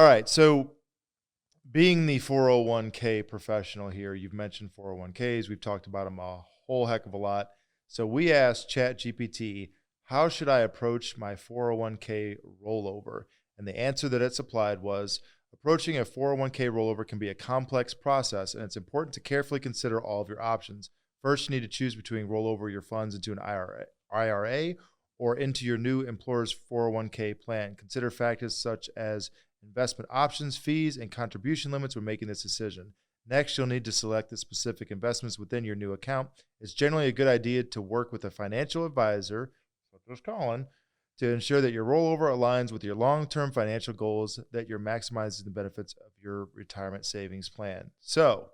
All right. So being the 401k professional here, you've mentioned 401ks. We've talked about them a whole heck of a lot. So we asked ChatGPT, how should I approach my 401k rollover? And the answer that it supplied was, approaching a 401k rollover can be a complex process, and it's important to carefully consider all of your options. First, you need to choose between rollover your funds into an IRA or into your new employer's 401k plan. Consider factors such as investment options, fees, and contribution limits when making this decision. Next, you'll need to select the specific investments within your new account. It's generally a good idea to work with a financial advisor, such as Colin, to ensure that your rollover aligns with your long-term financial goals, that you're maximizing the benefits of your retirement savings plan. So,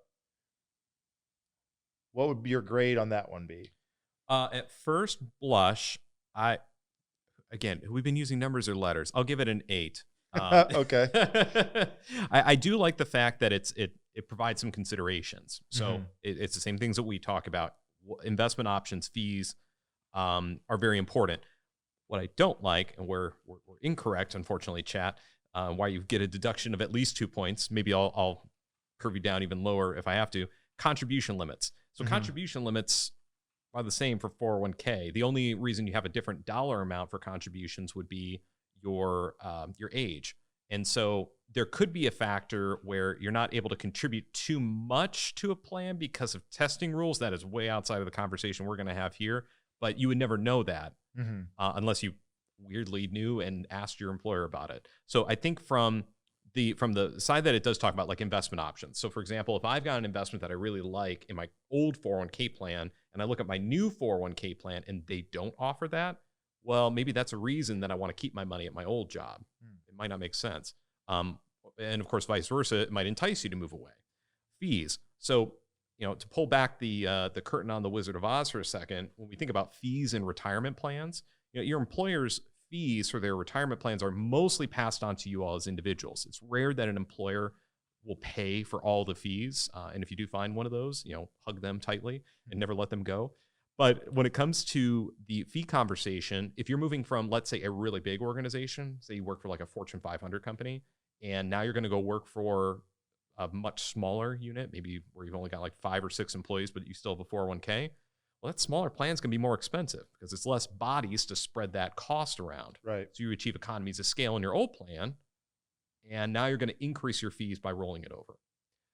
what would your grade on that one be? At first blush, again, we've been using numbers or letters. I'll give it an 8. Okay. I do like the fact that it provides some considerations. So it's the same things that we talk about. Investment options, fees are very important. What I don't like, and we're incorrect, unfortunately, chat, why you get a deduction of at least 2 points. Maybe I'll curve you down even lower if I have to. Contribution limits. So contribution limits are the same for 401k. The only reason you have a different dollar amount for contributions would be your age. And so there could be a factor where you're not able to contribute too much to a plan because of testing rules. That is way outside of the conversation we're going to have here, but you would never know that unless you weirdly knew and asked your employer about it. So I think from the side that it does talk about, like, investment options. So for example, if I've got an investment that I really like in my old 401k plan, and I look at my new 401k plan and they don't offer that, well, maybe that's a reason that I want to keep my money at my old job. It might not make sense. And of course, vice versa, it might entice you to move away. Fees. So, to pull back the curtain on the Wizard of Oz for a second, when we think about fees and retirement plans, your employer's fees for their retirement plans are mostly passed on to you all as individuals. It's rare that an employer will pay for all the fees. And if you do find one of those, hug them tightly and never let them go. But when it comes to the fee conversation, if you're moving from, let's say, a really big organization, say you work for like a Fortune 500 company, and now you're going to go work for a much smaller unit, maybe where you've only got like 5 or 6 employees, but you still have a 401k, well, that smaller plan is going to be more expensive because it's less bodies to spread that cost around. Right. So you achieve economies of scale in your old plan, and now you're going to increase your fees by rolling it over.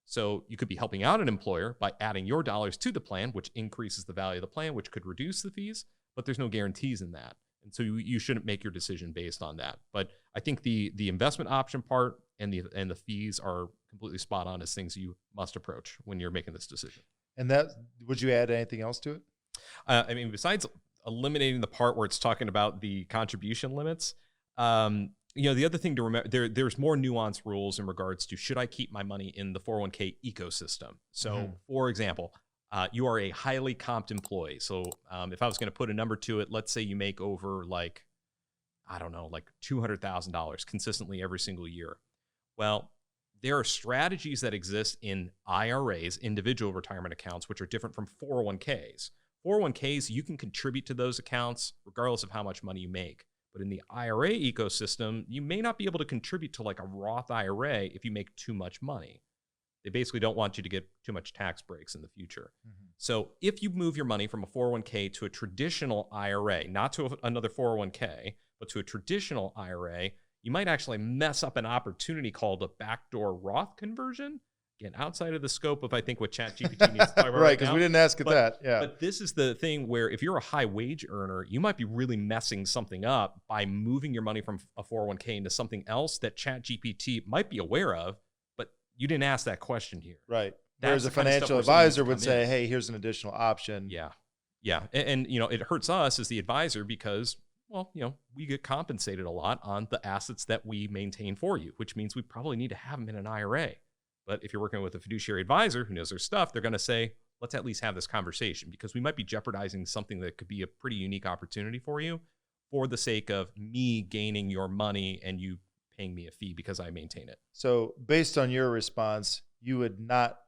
So you could be helping out an employer by adding your dollars to the plan, which increases the value of the plan, which could reduce the fees, but there's no guarantees in that. And so you shouldn't make your decision based on that. But I think the investment option part and the fees are completely spot on as things you must approach when you're making this decision. And that, would you add anything else to it? Besides eliminating the part where it's talking about the contribution limits, the other thing to remember, there's more nuanced rules in regards to, should I keep my money in the 401k ecosystem? So for example, you are a highly comped employee. So if I was going to put a number to it, let's say you make over like $200,000 consistently every single year. Well, there are strategies that exist in IRAs, individual retirement accounts, which are different from 401ks. 401ks, you can contribute to those accounts regardless of how much money you make. But in the IRA ecosystem, you may not be able to contribute to like a Roth IRA if you make too much money. They basically don't want you to get too much tax breaks in the future. So if you move your money from a 401k to a traditional IRA, not to another 401k, but to a traditional IRA, you might actually mess up an opportunity called a backdoor Roth conversion. Again, outside of the scope of, I think, what ChatGPT needs to talk about right, because we didn't ask it that. Yeah. But this is the thing where if you're a high wage earner, you might be really messing something up by moving your money from a 401k into something else that ChatGPT might be aware of, but you didn't ask that question here. Right. Whereas a financial advisor would say, hey, here's an additional option. Yeah. And it hurts us as the advisor because, well, we get compensated a lot on the assets that we maintain for you, which means we probably need to have them in an IRA. But if you're working with a fiduciary advisor who knows their stuff, they're going to say, let's at least have this conversation, because we might be jeopardizing something that could be a pretty unique opportunity for you for the sake of me gaining your money and you paying me a fee because I maintain it. So based on your response, you would not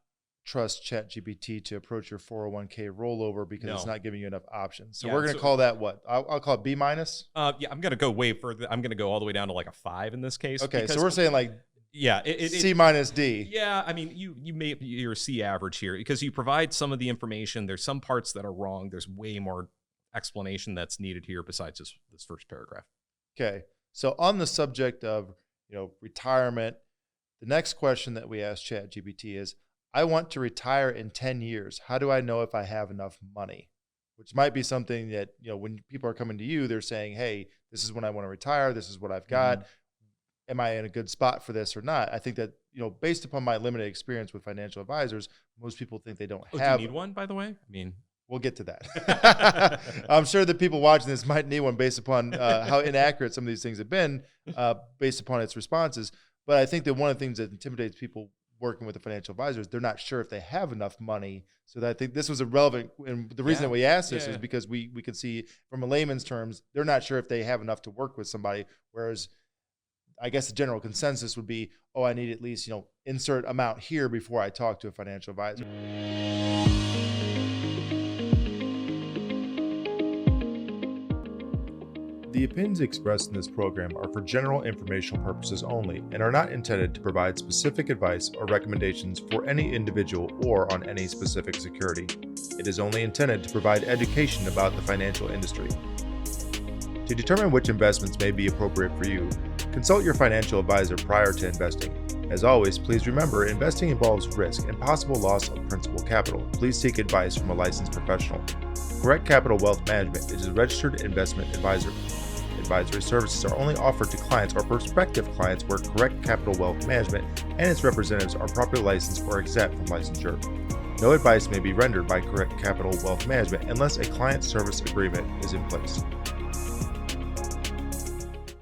trust ChatGPT to approach your 401k rollover because it's not giving you enough options. So we're going to call that what? I'll call it B minus? I'm going to go way further. I'm going to go all the way down to like a 5 in this case. Okay, so we're saying like Yeah, C minus D. Yeah, I mean, you're a C average here because you provide some of the information. There's some parts that are wrong. There's way more explanation that's needed here besides this first paragraph. Okay, so on the subject of retirement, the next question that we ask ChatGPT is, I want to retire in 10 years. How do I know if I have enough money? Which might be something that, when people are coming to you, they're saying, hey, this is when I want to retire. This is what I've got. Mm-hmm. Am I in a good spot for this or not? I think that, based upon my limited experience with financial advisors, most people think they don't have. Do you need one, by the way? I mean, we'll get to that. I'm sure that people watching this might need one based upon how inaccurate some of these things have been based upon its responses. But I think that one of the things that intimidates people working with the financial advisors, they're not sure if they have enough money. So that I think this was irrelevant. And the reason that we asked this is because we could see from a layman's terms, they're not sure if they have enough to work with somebody. Whereas I guess the general consensus would be, I need at least, insert amount here before I talk to a financial advisor. The opinions expressed in this program are for general informational purposes only and are not intended to provide specific advice or recommendations for any individual or on any specific security. It is only intended to provide education about the financial industry. To determine which investments may be appropriate for you, consult your financial advisor prior to investing. As always, please remember, investing involves risk and possible loss of principal capital. Please seek advice from a licensed professional. Correct Capital Wealth Management is a registered investment advisor. Advisory services are only offered to clients or prospective clients where Correct Capital Wealth Management and its representatives are properly licensed or exempt from licensure. No advice may be rendered by Correct Capital Wealth Management unless a client service agreement is in place.